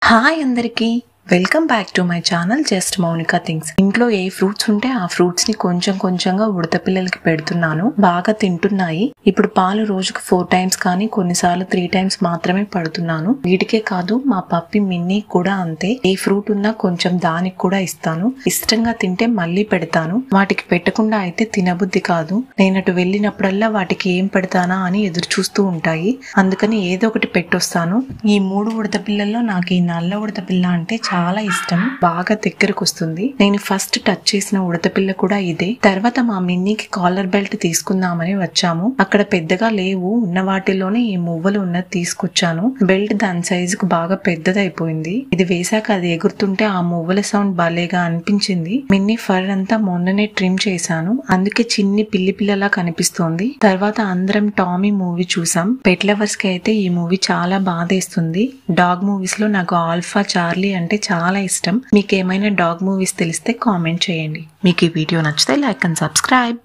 Hi అందరికీ welcome back to my channel just Mounika things. ఇంట్లో ఏ ఫ్రూట్స్ ఉంటే ఆ ఫ్రూట్స్ ని కొంచెం కొంచెంగా ఉడత పిల్లలకి పెడుతున్నాను. బాగా తింటున్నాయి. ఇప్పుడు పాలు రోజుకు 4 టైమ్స్ కానీ కొన్నిసార్లు 3 టైమ్స్ మాత్రమే పడుతున్నాను. వీటికే కాదు మా పప్పి మిన్నీ కూడా అంతే. ఏ ఫ్రూట్ ఉన్నా కొంచెం దానికి కూడా ఇస్తాను. ఇష్టంగా తింటే మళ్ళీ పెడతాను. వాటికి పెట్టకుండా అయితే తినబుద్ధి కాదు. నేనటు వెళ్ళినప్పుడల్లా వాటికి ఏం పెడతానా అని ఎదురు చూస్తూ ఉంటాయి. అందుకని ఏదో ఒకటి పెట్టొస్తాను. ఈ 3 ఉడత పిల్లల్లో నాకు ఈ నల్ల ఉడత పిల్ల అంటే చాలా ఇష్టం. బాగా దగ్గరకు వస్తుంది. నేను ఫస్ట్ టచ్ చేసిన ఉడత పిల్ల కూడా ఇదే. తర్వాత మా మిన్నీకి కాలర్ బెల్ట్ తీసుకుందామని వచ్చాము. అక్కడ పెద్దగా లేవు. ఉన్న వాటిలోనే ఈ మువ్వలు ఉన్నది తీసుకొచ్చాను. బెల్ట్ దాని సైజుకు బాగా పెద్దదైపోయింది. ఇది వేసాక అది ఎగురుతుంటే ఆ మువ్వల సౌండ్ భలేగా అనిపించింది. మిన్నీ ఫర్ అంతా మొన్ననే ట్రిమ్ చేశాను. అందుకే చిన్ని పిల్లి పిల్లలా కనిపిస్తోంది. తర్వాత అందరం టామీ మూవీ చూసాం. పెట్ లవర్స్ కి అయితే ఈ మూవీ చాలా బాధేస్తుంది. డాగ్ మూవీస్ లో నాకు ఆల్ఫా, చార్లీ అంటే చాలా ఇష్టం. మీకు ఏమైనా డాగ్ మూవీస్ తెలిస్తే కామెంట్ చేయండి. మీకు ఈ వీడియో నచ్చితే లైక్ అండ్ సబ్స్క్రైబ్.